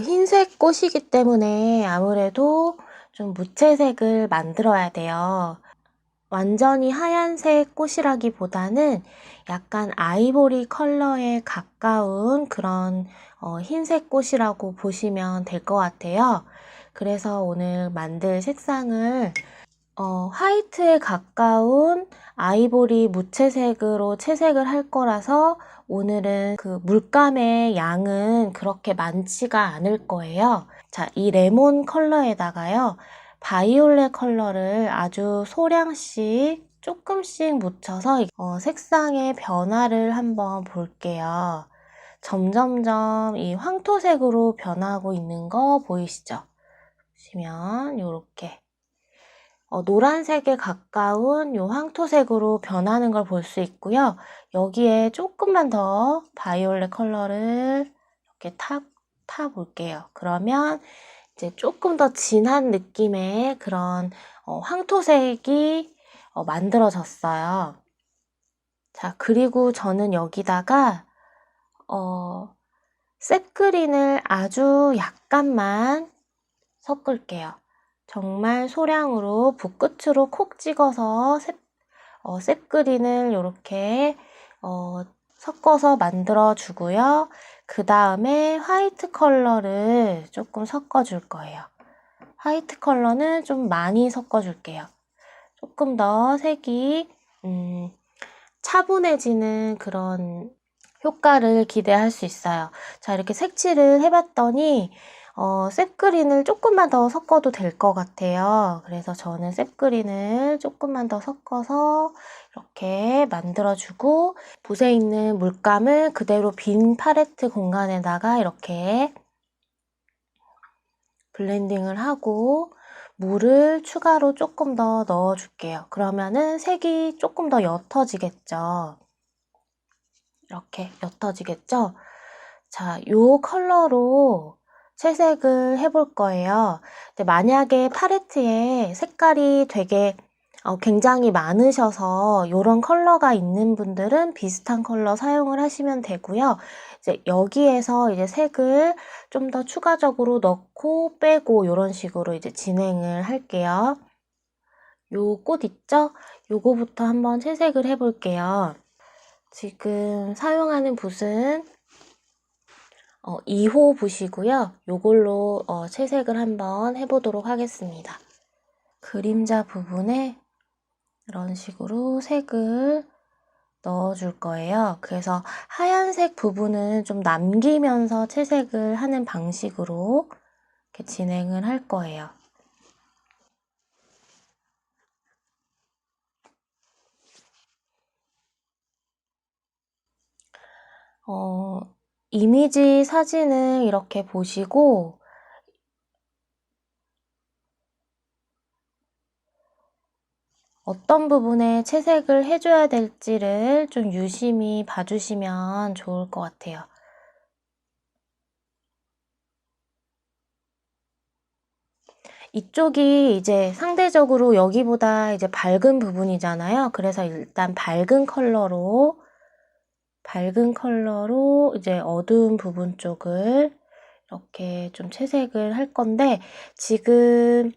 흰색 꽃이기 때문에 아무래도 좀 무채색을 만들어야 돼요. 완전히 하얀색 꽃이라기보다는 약간 아이보리 컬러에 가까운 그런 흰색 꽃이라고 보시면 될 것 같아요. 그래서 오늘 만들 색상을 화이트에 가까운 아이보리 무채색으로 채색을 할 거라서 오늘은 그 물감의 양은 그렇게 많지가 않을 거예요. 자, 이 레몬 컬러에다가요, 바이올렛 컬러를 아주 소량씩 조금씩 묻혀서 색상의 변화를 한번 볼게요. 점점점 이 황토색으로 변하고 있는 거 보이시죠? 보시면 이렇게 노란색에 가까운 요 황토색으로 변하는 걸 볼 수 있고요. 여기에 조금만 더 바이올렛 컬러를 이렇게 타 볼게요. 그러면 이제 조금 더 진한 느낌의 그런 황토색이 만들어졌어요. 자, 그리고 저는 여기다가 셉그린을 아주 약간만 섞을게요. 정말 소량으로 붓끝으로 콕 찍어서 셉그린을 이렇게 섞어서 만들어 주고요. 그 다음에 화이트 컬러를 조금 섞어 줄 거예요. 화이트 컬러는 좀 많이 섞어 줄게요. 조금 더 색이 차분해지는 그런 효과를 기대할 수 있어요. 자, 이렇게 색칠을 해봤더니 셉그린을 조금만 더 섞어도 될 것 같아요. 그래서 저는 셉그린을 조금만 더 섞어서 이렇게 만들어주고 붓에 있는 물감을 그대로 빈 팔레트 공간에다가 이렇게 블렌딩을 하고 물을 추가로 조금 더 넣어줄게요. 그러면은 색이 조금 더 옅어지겠죠. 이렇게 옅어지겠죠? 자, 요 컬러로 채색을 해볼 거예요. 근데 만약에 팔레트에 색깔이 되게 굉장히 많으셔서 이런 컬러가 있는 분들은 비슷한 컬러 사용을 하시면 되고요. 이제 여기에서 이제 색을 좀 더 추가적으로 넣고 빼고 이런 식으로 이제 진행을 할게요. 요 꽃 있죠? 요거부터 한번 채색을 해볼게요. 지금 사용하는 붓은 2호 붓이고요. 요걸로 채색을 한번 해보도록 하겠습니다. 그림자 부분에 이런 식으로 색을 넣어줄 거예요. 그래서 하얀색 부분은 좀 남기면서 채색을 하는 방식으로 이렇게 진행을 할 거예요. 이미지 사진을 이렇게 보시고 어떤 부분에 채색을 해줘야 될지를 좀 유심히 봐주시면 좋을 것 같아요. 이쪽이 이제 상대적으로 여기보다 이제 밝은 부분이잖아요. 그래서 일단 밝은 컬러로 이제 어두운 부분 쪽을 이렇게 좀 채색을 할 건데, 지금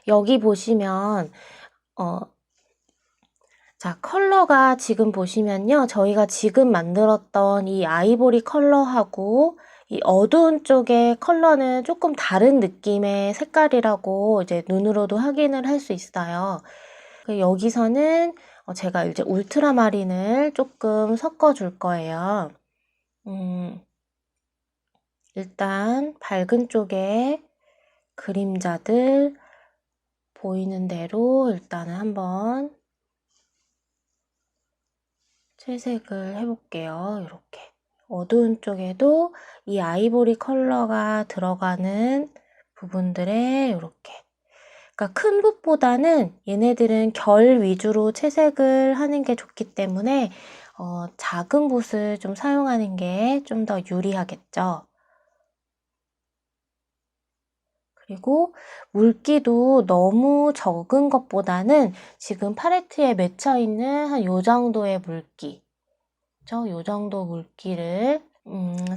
여기 보시면 자, 컬러가 지금 보시면요, 저희가 지금 만들었던 이 아이보리 컬러하고 이 어두운 쪽의 컬러는 조금 다른 느낌의 색깔이라고 이제 눈으로도 확인을 할 수 있어요. 여기서는 제가 이제 울트라마린을 조금 섞어 줄 거예요. 일단 밝은 쪽에 그림자들 보이는 대로 일단은 한번 채색을 해볼게요. 이렇게 어두운 쪽에도 이 아이보리 컬러가 들어가는 부분들에 이렇게, 그러니까 큰 붓보다는 얘네들은 결 위주로 채색을 하는 게 좋기 때문에 작은 붓을 좀 사용하는 게 좀 더 유리하겠죠. 그리고 물기도 너무 적은 것보다는 지금 팔레트에 맺혀 있는 한 요 정도의 물기, 요 정도 물기를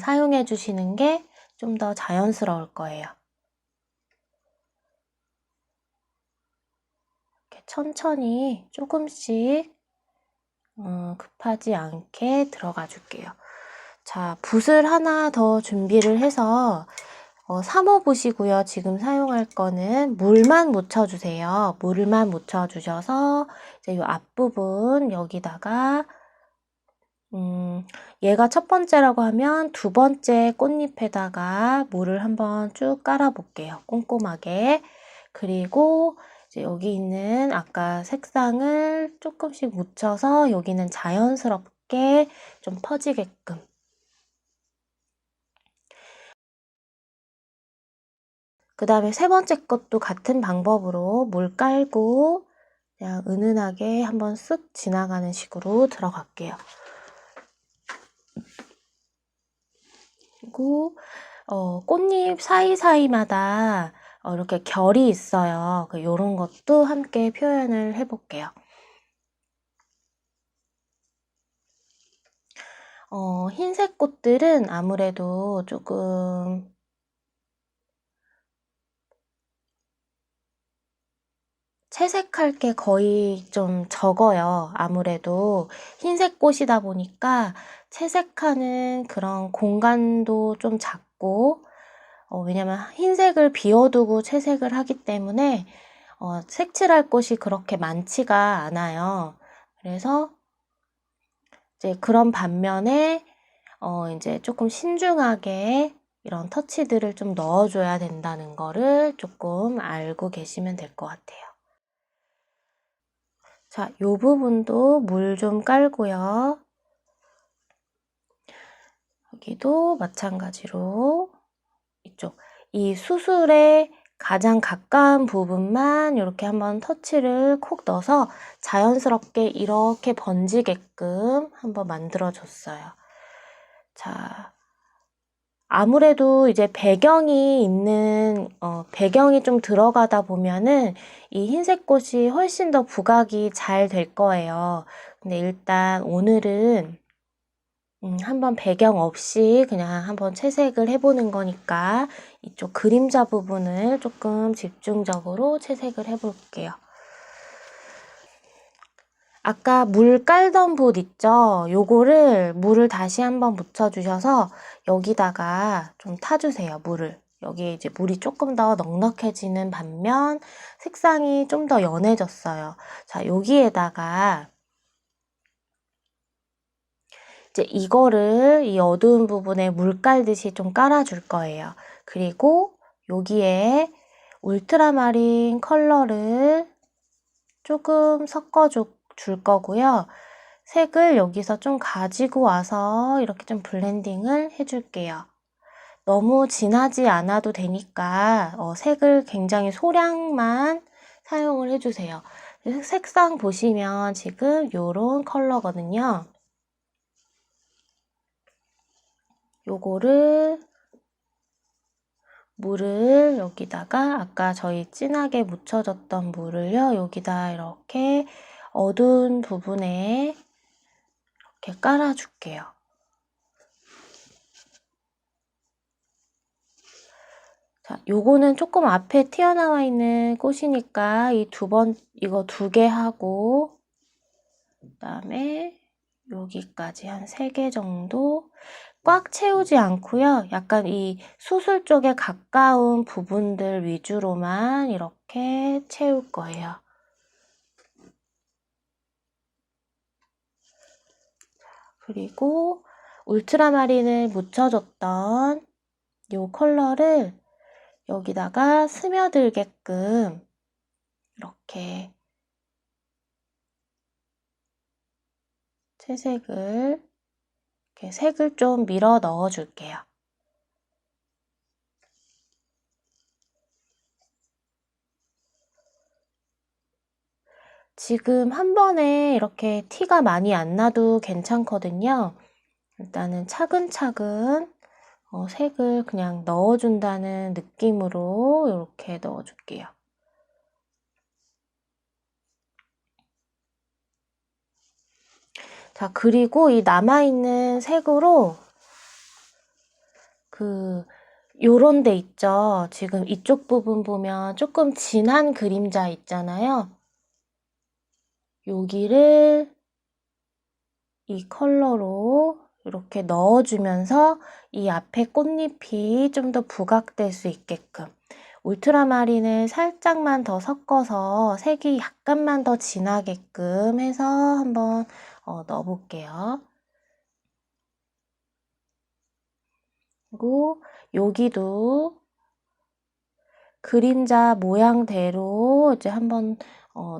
사용해 주시는 게 좀 더 자연스러울 거예요. 이렇게 천천히 조금씩 급하지 않게 들어가 줄게요. 자, 붓을 하나 더 준비를 해서 3호 붓이고요. 지금 사용할 거는 물만 묻혀주세요. 물만 묻혀주셔서 이제 이 앞부분 여기다가 얘가 첫 번째라고 하면 두 번째 꽃잎에다가 물을 한번 쭉 깔아 볼게요. 꼼꼼하게. 그리고 이제 여기 있는 아까 색상을 조금씩 묻혀서 여기는 자연스럽게 좀 퍼지게끔. 그 다음에 세 번째 것도 같은 방법으로 물 깔고 그냥 은은하게 한번 쓱 지나가는 식으로 들어갈게요. 그리고 꽃잎 사이사이마다 이렇게 결이 있어요. 요런 것도 함께 표현을 해볼게요. 흰색 꽃들은 아무래도 조금 채색할 게 거의 좀 적어요. 아무래도 흰색 꽃이다 보니까 채색하는 그런 공간도 좀 작고 왜냐면 흰색을 비워두고 채색을 하기 때문에 색칠할 곳이 그렇게 많지가 않아요. 그래서 이제 그런 반면에 이제 조금 신중하게 이런 터치들을 좀 넣어줘야 된다는 거를 조금 알고 계시면 될 것 같아요. 자, 요 부분도 물 좀 깔고요. 여기도 마찬가지로 이쪽 이 수술에 가장 가까운 부분만 이렇게 한번 터치를 콕 넣어서 자연스럽게 이렇게 번지게끔 한번 만들어 줬어요. 자, 아무래도 이제 배경이 있는 배경이 좀 들어가다 보면은 이 흰색 꽃이 훨씬 더 부각이 잘 될 거예요. 근데 일단 오늘은 한번 배경 없이 그냥 한번 채색을 해보는 거니까 이쪽 그림자 부분을 조금 집중적으로 채색을 해볼게요. 아까 물 깔던 붓 있죠? 요거를 물을 다시 한번 묻혀주셔서 여기다가 좀 타주세요, 물을. 여기 이제 물이 조금 더 넉넉해지는 반면 색상이 좀 더 연해졌어요. 자, 여기에다가 이제 이거를 이 어두운 부분에 물 깔듯이 좀 깔아줄 거예요. 그리고 여기에 울트라마린 컬러를 조금 섞어줄 거고요. 색을 여기서 좀 가지고 와서 이렇게 좀 블렌딩을 해줄게요. 너무 진하지 않아도 되니까 색을 굉장히 소량만 사용을 해주세요. 색상 보시면 지금 요런 컬러거든요. 요거를 물을 여기다가 아까 저희 진하게 묻혀졌던 물을요. 여기다 이렇게 어두운 부분에 이렇게 깔아줄게요. 자, 요거는 조금 앞에 튀어나와 있는 꽃이니까 이거 두 개 하고 그다음에 여기까지 한 3개 정도 꽉 채우지 않고요. 약간 이 수술 쪽에 가까운 부분들 위주로만 이렇게 채울 거예요. 그리고 울트라마린을 묻혀줬던 이 컬러를 여기다가 스며들게끔 이렇게 채색을 이렇게 색을 좀 밀어 넣어 줄게요. 지금 한 번에 이렇게 티가 많이 안 나도 괜찮거든요. 일단은 차근차근 색을 그냥 넣어준다는 느낌으로 이렇게 넣어줄게요. 자, 그리고 이 남아있는 색으로 요런 데 있죠. 지금 이쪽 부분 보면 조금 진한 그림자 있잖아요. 여기를 이 컬러로 이렇게 넣어주면서 이 앞에 꽃잎이 좀 더 부각될 수 있게끔 울트라마린을 살짝만 더 섞어서 색이 약간만 더 진하게끔 해서 한번 넣어볼게요. 그리고 여기도 그림자 모양대로 이제 한번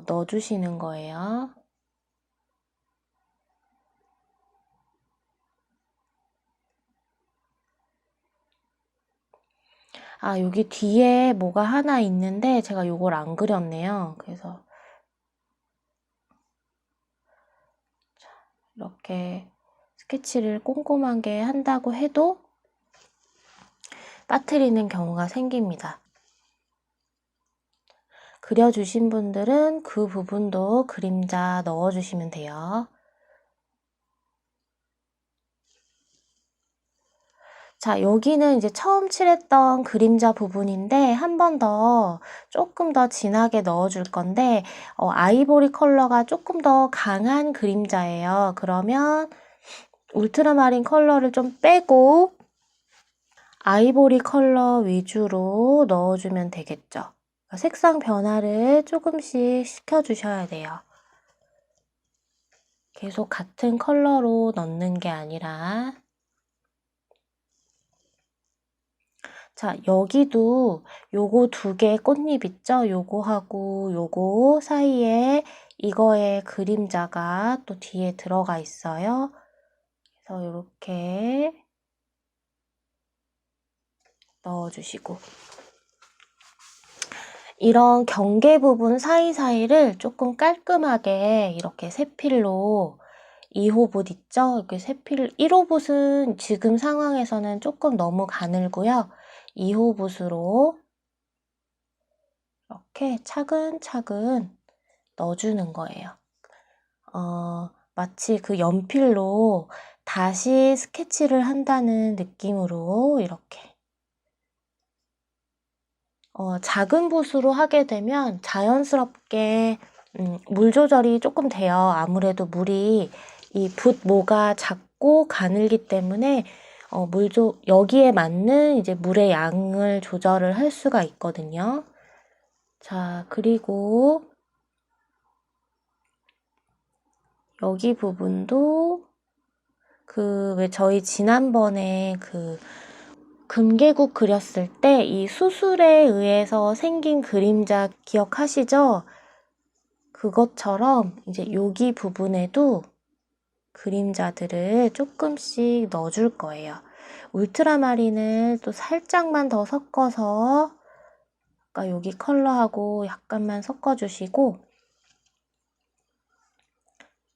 넣어주시는 거예요. 아, 여기 뒤에 뭐가 하나 있는데 제가 요걸 안 그렸네요. 그래서 이렇게 스케치를 꼼꼼하게 한다고 해도 빠뜨리는 경우가 생깁니다. 그려주신 분들은 그 부분도 그림자 넣어주시면 돼요. 자, 여기는 이제 처음 칠했던 그림자 부분인데 한 번 더 조금 더 진하게 넣어줄 건데 아이보리 컬러가 조금 더 강한 그림자예요. 그러면 울트라마린 컬러를 좀 빼고 아이보리 컬러 위주로 넣어주면 되겠죠. 색상 변화를 조금씩 시켜주셔야 돼요. 계속 같은 컬러로 넣는 게 아니라. 자, 여기도 요거 두 개 꽃잎 있죠? 요거하고 요거 사이에 이거의 그림자가 또 뒤에 들어가 있어요. 그래서 이렇게 넣어주시고 이런 경계 부분 사이사이를 조금 깔끔하게 이렇게 세필로 2호붓 있죠? 이렇게 세필 1호붓은 지금 상황에서는 조금 너무 가늘고요. 2호붓으로 이렇게 차근차근 넣어주는 거예요. 마치 그 연필로 다시 스케치를 한다는 느낌으로 이렇게 작은 붓으로 하게 되면 자연스럽게 물 조절이 조금 돼요. 아무래도 물이 이 붓 모가 작고 가늘기 때문에 여기에 맞는 이제 물의 양을 조절을 할 수가 있거든요. 자, 그리고 여기 부분도 왜 저희 지난번에 금계국 그렸을 때 이 수술에 의해서 생긴 그림자 기억하시죠? 그것처럼 이제 여기 부분에도 그림자들을 조금씩 넣어줄 거예요. 울트라마린을 또 살짝만 더 섞어서 아까 여기 컬러하고 약간만 섞어주시고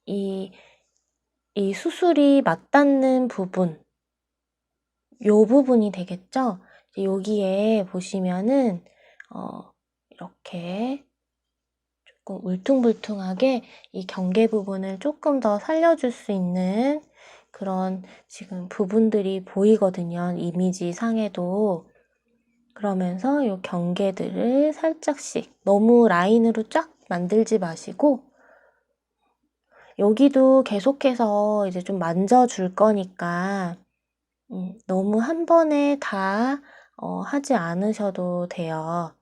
이 수술이 맞닿는 부분 요 부분이 되겠죠? 여기에 보시면은 이렇게 조금 울퉁불퉁하게 이 경계 부분을 조금 더 살려줄 수 있는 그런 지금 부분들이 보이거든요. 이미지 상에도. 그러면서 이 경계들을 살짝씩 너무 라인으로 쫙 만들지 마시고 여기도 계속해서 이제 좀 만져줄 거니까 너무 한 번에 다 하지 않으셔도 돼요.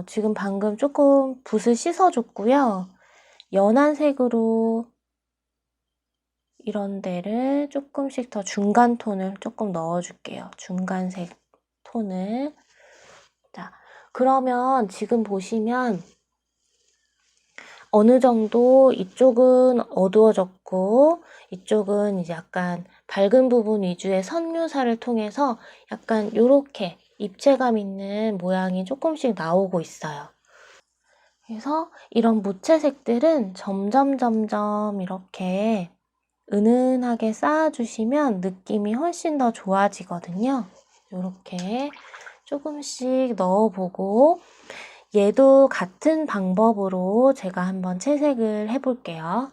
지금 방금 조금 붓을 씻어줬고요. 연한 색으로 이런 데를 조금씩 더 중간 톤을 조금 넣어줄게요. 중간색 톤을. 자, 그러면 지금 보시면 어느 정도 이쪽은 어두워졌고 이쪽은 이제 약간 밝은 부분 위주의 선 묘사를 통해서 약간 이렇게 입체감 있는 모양이 조금씩 나오고 있어요. 그래서 이런 무채색들은 점점 이렇게 은은하게 쌓아주시면 느낌이 훨씬 더 좋아지거든요. 이렇게 조금씩 넣어보고 얘도 같은 방법으로 제가 한번 채색을 해볼게요.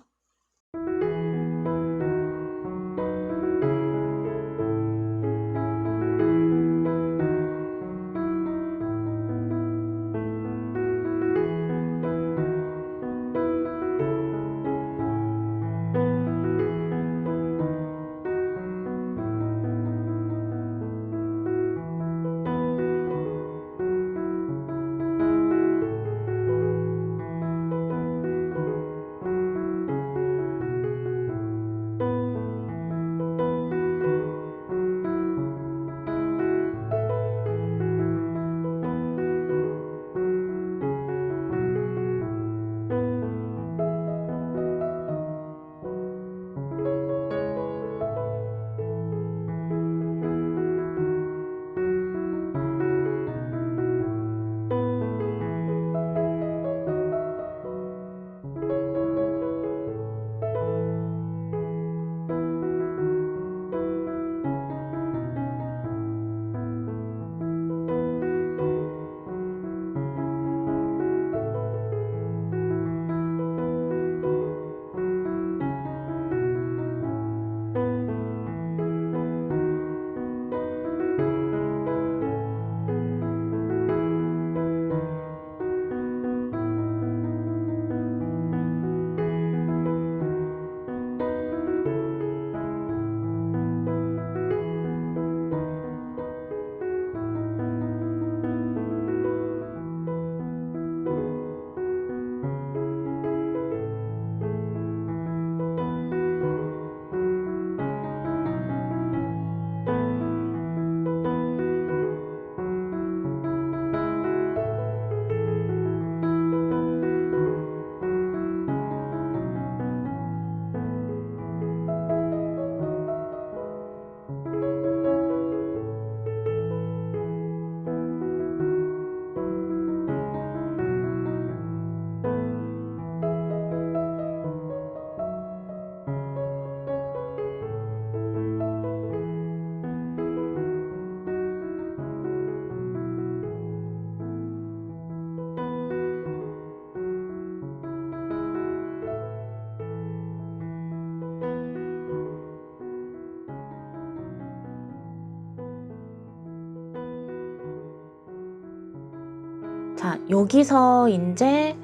자, 여기서 이제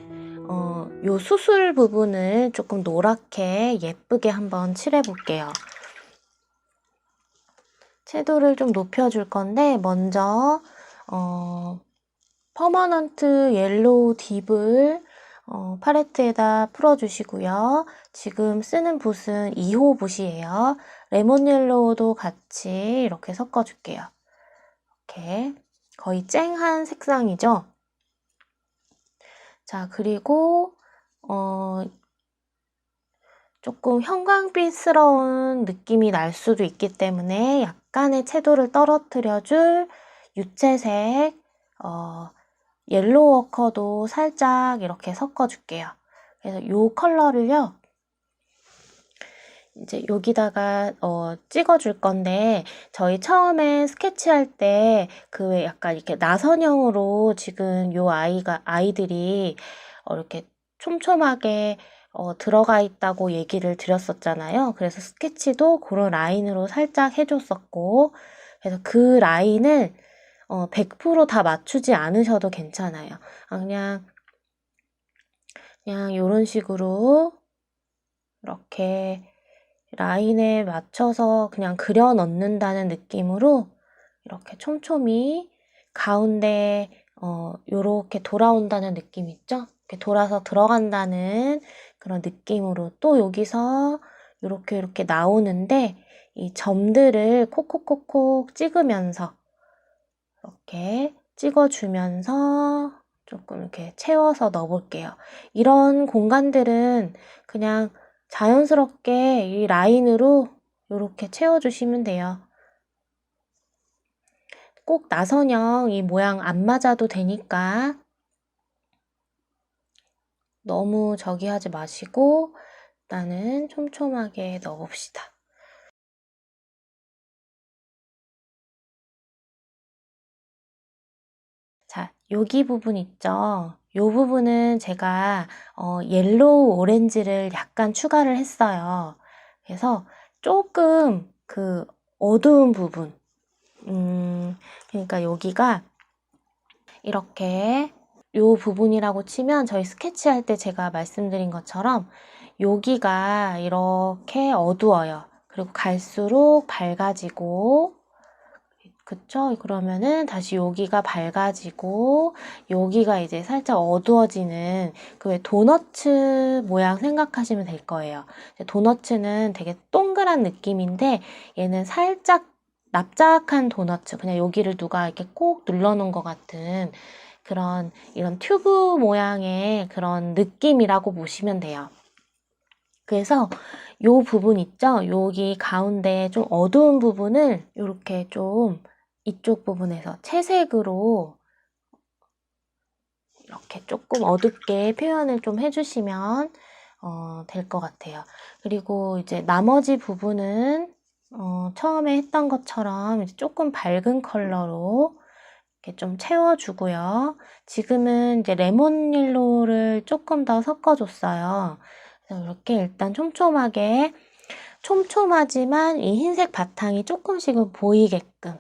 요 수술 부분을 조금 노랗게 예쁘게 한번 칠해 볼게요. 채도를 좀 높여줄 건데 먼저 퍼머넌트 옐로우 딥을 팔레트에다 풀어주시고요. 지금 쓰는 붓은 2호 붓이에요. 레몬 옐로우도 같이 이렇게 섞어줄게요. 이렇게 거의 쨍한 색상이죠. 자, 그리고 조금 형광빛스러운 느낌이 날 수도 있기 때문에 약간의 채도를 떨어뜨려줄 유채색 옐로우 워커도 살짝 이렇게 섞어줄게요. 그래서 이 컬러를요, 이제 여기다가 찍어줄 건데, 저희 처음에 스케치할 때 그 약간 이렇게 나선형으로 지금 요 아이들이 이렇게 촘촘하게 들어가 있다고 얘기를 드렸었잖아요. 그래서 스케치도 그런 라인으로 살짝 해줬었고, 그래서 그 라인을 100% 다 맞추지 않으셔도 괜찮아요. 그냥 이런 식으로 이렇게 라인에 맞춰서 그냥 그려 넣는다는 느낌으로 이렇게 촘촘히 가운데 요렇게 돌아온다는 느낌 있죠? 이렇게 돌아서 들어간다는 그런 느낌으로 또 여기서 이렇게 나오는데 이 점들을 콕콕콕콕 찍으면서 이렇게 찍어주면서 조금 이렇게 채워서 넣어볼게요. 이런 공간들은 그냥 자연스럽게 이 라인으로 이렇게 채워주시면 돼요. 꼭 나선형 이 모양 안 맞아도 되니까 너무 저기 하지 마시고 일단은 촘촘하게 넣어봅시다. 자, 여기 부분 있죠? 이 부분은 제가 옐로우 오렌지를 약간 추가를 했어요. 그래서 조금 그 어두운 부분, 그러니까 여기가 이렇게 요 부분이라고 치면 저희 스케치할 때 제가 말씀드린 것처럼 여기가 이렇게 어두워요. 그리고 갈수록 밝아지고, 그쵸? 그러면은 다시 여기가 밝아지고 여기가 이제 살짝 어두워지는 그 왜 도너츠 모양 생각하시면 될 거예요. 도너츠는 되게 동그란 느낌인데 얘는 살짝 납작한 도너츠, 그냥 여기를 누가 이렇게 꼭 눌러놓은 것 같은 그런 이런 튜브 모양의 그런 느낌이라고 보시면 돼요. 그래서 요 부분 있죠? 여기 가운데 좀 어두운 부분을 이렇게 좀 이쪽 부분에서 채색으로 이렇게 조금 어둡게 표현을 좀 해주시면 될 것 같아요. 그리고 이제 나머지 부분은 처음에 했던 것처럼 이제 조금 밝은 컬러로 이렇게 좀 채워주고요. 지금은 이제 레몬 옐로우를 조금 더 섞어줬어요. 그래서 이렇게 일단 촘촘하지만 이 흰색 바탕이 조금씩은 보이게끔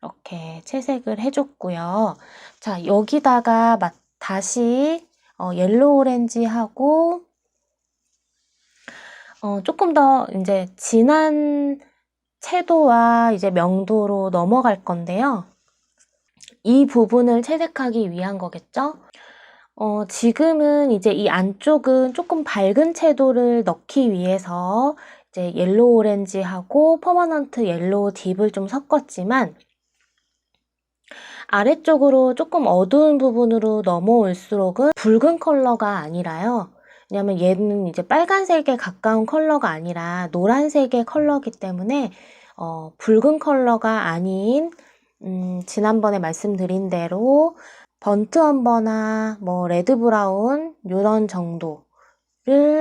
이렇게 채색을 해줬고요. 자, 여기다가 다시 옐로우 오렌지하고 조금 더 이제 진한 채도와 이제 명도로 넘어갈 건데요. 이 부분을 채색하기 위한 거겠죠? 지금은 이제 이 안쪽은 조금 밝은 채도를 넣기 위해서 이제 옐로우 오렌지하고 퍼머넌트 옐로우 딥을 좀 섞었지만 아래쪽으로 조금 어두운 부분으로 넘어올수록은 붉은 컬러가 아니라요. 왜냐면 얘는 이제 빨간색에 가까운 컬러가 아니라 노란색의 컬러이기 때문에 붉은 컬러가 아닌 지난번에 말씀드린 대로 번트 엄버나 뭐 레드 브라운 이런 정도를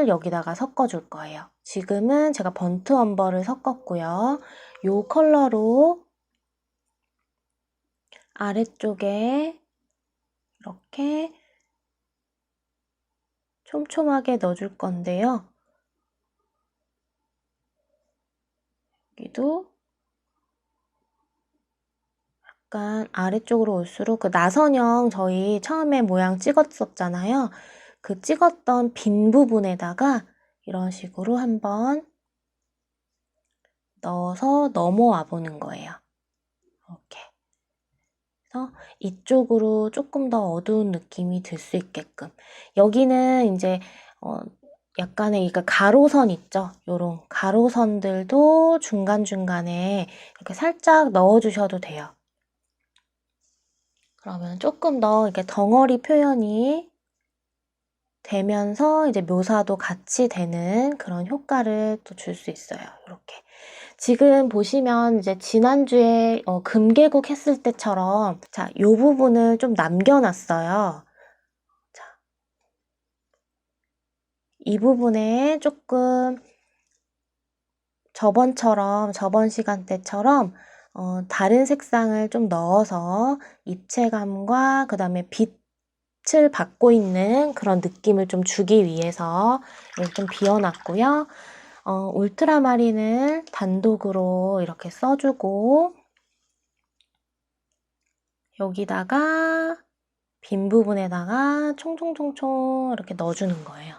여기다가 섞어줄 거예요. 지금은 제가 번트 엄버를 섞었고요. 이 컬러로 아래쪽에 이렇게 촘촘하게 넣어줄 건데요. 여기도 약간 아래쪽으로 올수록 그 나선형 저희 처음에 모양 찍었었잖아요. 그 찍었던 빈 부분에다가 이런 식으로 한번 넣어서 넘어와 보는 거예요. 이렇게. 그래서 이쪽으로 조금 더 어두운 느낌이 들 수 있게끔. 여기는 이제 약간의 그러니까 가로선 있죠? 요런 가로선들도 중간중간에 이렇게 살짝 넣어주셔도 돼요. 그러면 조금 더 이렇게 덩어리 표현이 되면서 이제 묘사도 같이 되는 그런 효과를 또 줄 수 있어요. 이렇게. 지금 보시면 이제 지난주에 금계국 했을 때처럼 자, 요 부분을 좀 남겨놨어요. 자, 이 부분에 조금 저번 시간대처럼 다른 색상을 좀 넣어서 입체감과 그 다음에 빛을 받고 있는 그런 느낌을 좀 주기 위해서 이렇게 좀 비워놨고요. 울트라마린을 단독으로 이렇게 써주고 여기다가 빈 부분에다가 총총총총 이렇게 넣어주는 거예요.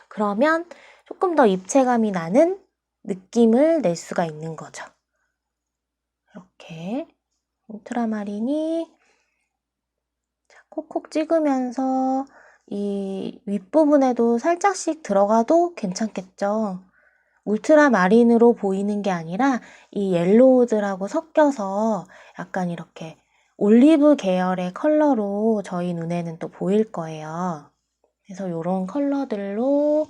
그러면 조금 더 입체감이 나는 느낌을 낼 수가 있는 거죠. 이렇게 울트라마린이 콕콕 찍으면서 이 윗부분에도 살짝씩 들어가도 괜찮겠죠. 울트라마린으로 보이는 게 아니라 이 옐로우들하고 섞여서 약간 이렇게 올리브 계열의 컬러로 저희 눈에는 또 보일 거예요. 그래서 이런 컬러들로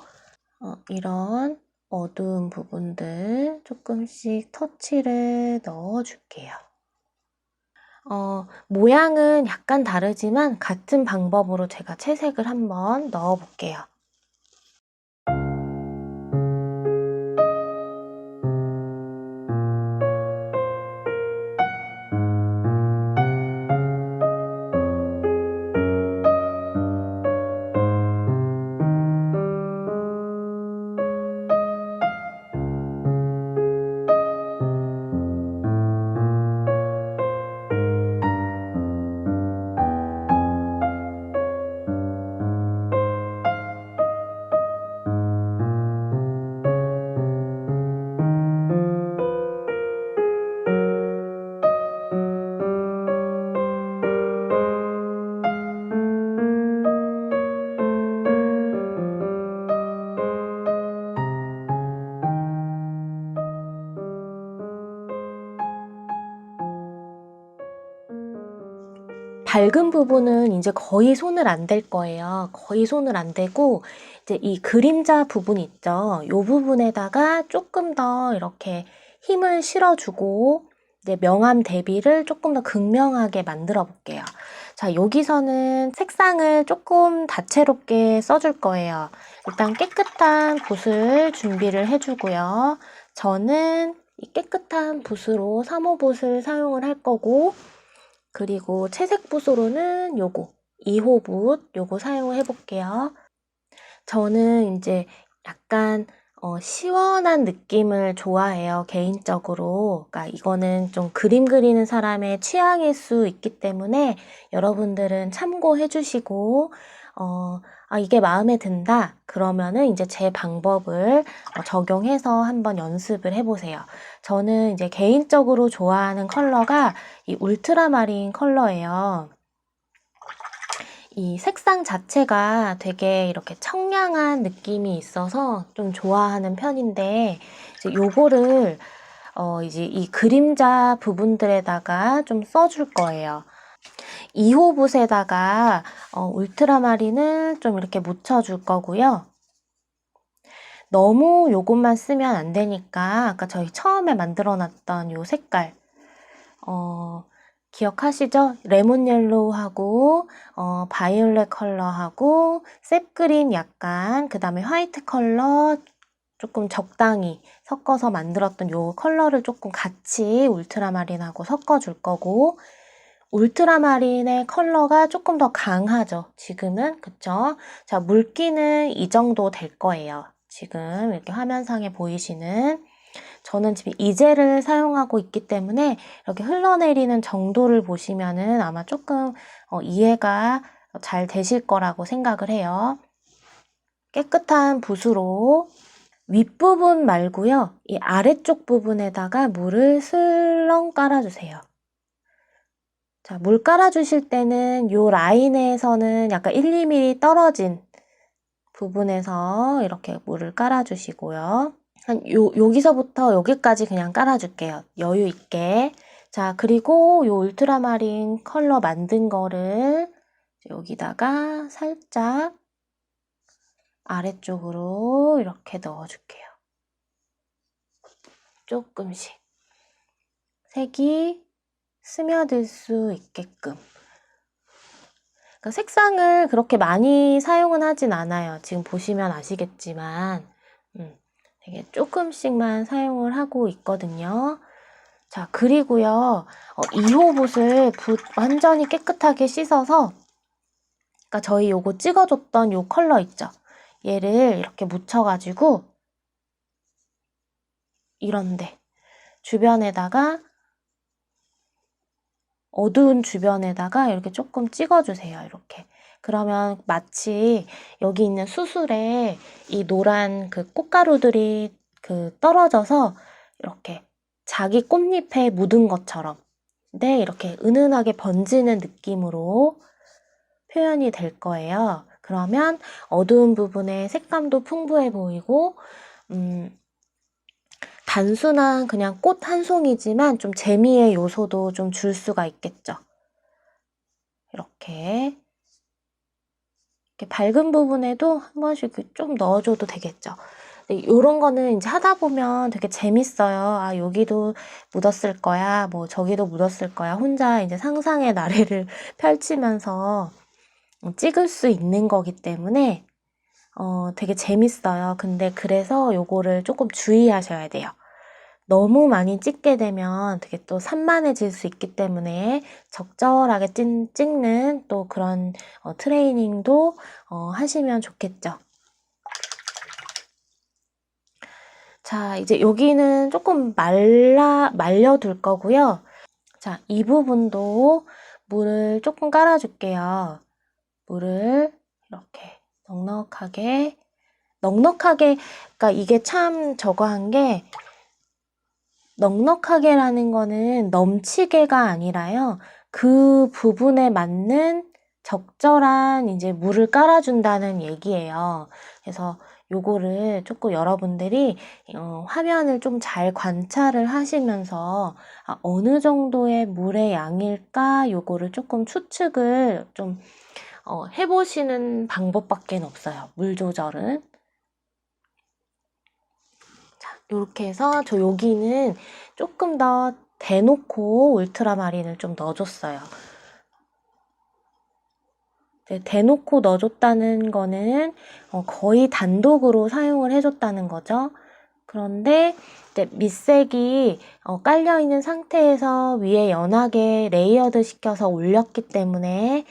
이런 어두운 부분들 조금씩 터치를 넣어줄게요. 모양은 약간 다르지만 같은 방법으로 제가 채색을 한번 넣어볼게요. 밝은 부분은 이제 거의 손을 안 댈 거예요. 거의 손을 안 대고 이제 이 그림자 부분 있죠. 이 부분에다가 조금 더 이렇게 힘을 실어주고 이제 명암 대비를 조금 더 극명하게 만들어 볼게요. 자, 여기서는 색상을 조금 다채롭게 써줄 거예요. 일단 깨끗한 붓을 준비를 해주고요. 저는 이 깨끗한 붓으로 3호붓을 사용을 할 거고 그리고 채색 붓으로는 요거 2호 붓 요거 사용을 해볼게요. 저는 이제 약간 시원한 느낌을 좋아해요, 개인적으로. 그러니까 이거는 좀 그림 그리는 사람의 취향일 수 있기 때문에 여러분들은 참고해 주시고 이게 마음에 든다 그러면은 이제 제 방법을 적용해서 한번 연습을 해보세요. 저는 이제 개인적으로 좋아하는 컬러가 이 울트라마린 컬러예요. 이 색상 자체가 되게 이렇게 청량한 느낌이 있어서 좀 좋아하는 편인데 이제 요거를 이제 이 그림자 부분들에다가 좀 써줄 거예요. 2호 붓에다가 울트라마린을 좀 이렇게 묻혀줄 거고요. 너무 요것만 쓰면 안 되니까 아까 저희 처음에 만들어 놨던 요 색깔 기억하시죠? 레몬 옐로우하고 바이올렛 컬러하고 셉그린 약간 그 다음에 화이트 컬러 조금 적당히 섞어서 만들었던 요 컬러를 조금 같이 울트라마린하고 섞어줄 거고 울트라마린의 컬러가 조금 더 강하죠. 지금은 그쵸? 자, 물기는 이 정도 될 거예요. 지금 이렇게 화면상에 보이시는 저는 지금 이젤을 사용하고 있기 때문에 이렇게 흘러내리는 정도를 보시면은 아마 조금 이해가 잘 되실 거라고 생각을 해요. 깨끗한 붓으로 윗부분 말고요. 이 아래쪽 부분에다가 물을 슬렁 깔아주세요. 자, 물 깔아주실 때는 요 라인에서는 약간 1, 2mm 떨어진 부분에서 이렇게 물을 깔아주시고요. 여기서부터 여기까지 그냥 깔아줄게요. 여유 있게. 자, 그리고 요 울트라마린 컬러 만든 거를 여기다가 살짝 아래쪽으로 이렇게 넣어줄게요. 조금씩. 색이 스며들 수 있게끔. 그러니까 색상을 그렇게 많이 사용은 하진 않아요. 지금 보시면 아시겠지만 되게 조금씩만 사용을 하고 있거든요. 자, 그리고요. 2호 붓을 완전히 깨끗하게 씻어서 그러니까 저희 요거 찍어줬던 요 컬러 있죠? 얘를 이렇게 묻혀가지고 이런데 주변에다가 어두운 주변에다가 이렇게 조금 찍어주세요. 이렇게. 그러면 마치 여기 있는 수술에 이 노란 그 꽃가루들이 떨어져서 이렇게 자기 꽃잎에 묻은 것처럼 이렇게 은은하게 번지는 느낌으로 표현이 될 거예요. 그러면 어두운 부분에 색감도 풍부해 보이고 단순한 그냥 꽃 한 송이지만 좀 재미의 요소도 좀 줄 수가 있겠죠. 이렇게 밝은 부분에도 한 번씩 좀 넣어줘도 되겠죠. 이런 거는 이제 하다 보면 되게 재밌어요. 아, 여기도 묻었을 거야. 뭐 저기도 묻었을 거야. 혼자 이제 상상의 나래를 펼치면서 찍을 수 있는 거기 때문에 되게 재밌어요. 근데 그래서 요거를 조금 주의하셔야 돼요. 너무 많이 찍게 되면 되게 또 산만해질 수 있기 때문에 적절하게 찍는 또 그런 트레이닝도 하시면 좋겠죠. 자, 이제 여기는 조금 말려둘 거고요. 자, 이 부분도 물을 조금 깔아줄게요. 물을 이렇게 넉넉하게, 그러니까 이게 참 저거 한 게, 넉넉하게라는 거는 넘치게가 아니라요. 그 부분에 맞는 적절한 이제 물을 깔아준다는 얘기예요. 그래서 요거를 조금 여러분들이 화면을 좀 잘 관찰을 하시면서 어느 정도의 물의 양일까 요거를 조금 추측을 좀 해보시는 방법밖에 없어요. 물 조절은. 이렇게 해서 저 여기는 조금 더 대놓고 울트라마린을 좀 넣어줬어요. 대놓고 넣어줬다는 거는 거의 단독으로 사용을 해줬다는 거죠. 그런데 이제 밑색이 깔려있는 상태에서 위에 연하게 레이어드 시켜서 올렸기 때문에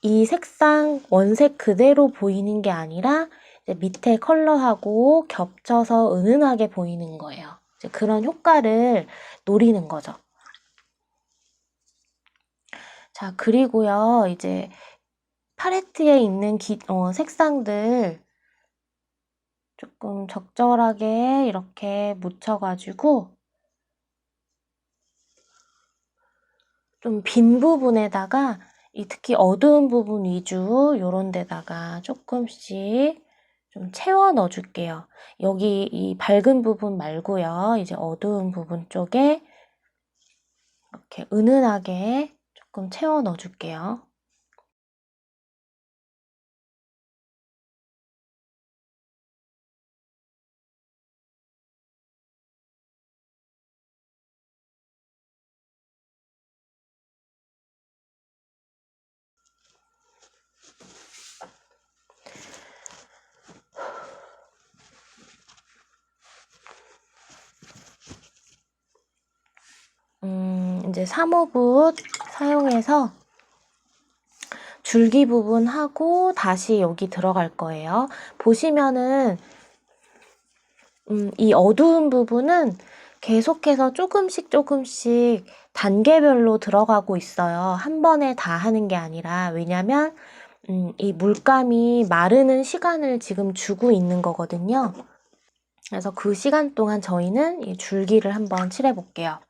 이 색상 원색 그대로 보이는 게 아니라 밑에 컬러하고 겹쳐서 은은하게 보이는 거예요. 이제 그런 효과를 노리는 거죠. 자, 그리고요, 이제 팔레트에 있는 색상들 조금 적절하게 이렇게 묻혀가지고 좀 빈 부분에다가 특히 어두운 부분 위주 요런 데다가 조금씩 좀 채워 넣어줄게요. 여기 이 밝은 부분 말고요. 이제 어두운 부분 쪽에 이렇게 은은하게 조금 채워 넣어줄게요. 이제 3호붓 사용해서 줄기 부분 하고 다시 여기 들어갈 거예요. 보시면은 이 어두운 부분은 계속해서 조금씩 단계별로 들어가고 있어요. 한 번에 다 하는 게 아니라. 왜냐면 이 물감이 마르는 시간을 지금 주고 있는 거거든요. 그래서 그 시간 동안 저희는 이 줄기를 한번 칠해 볼게요.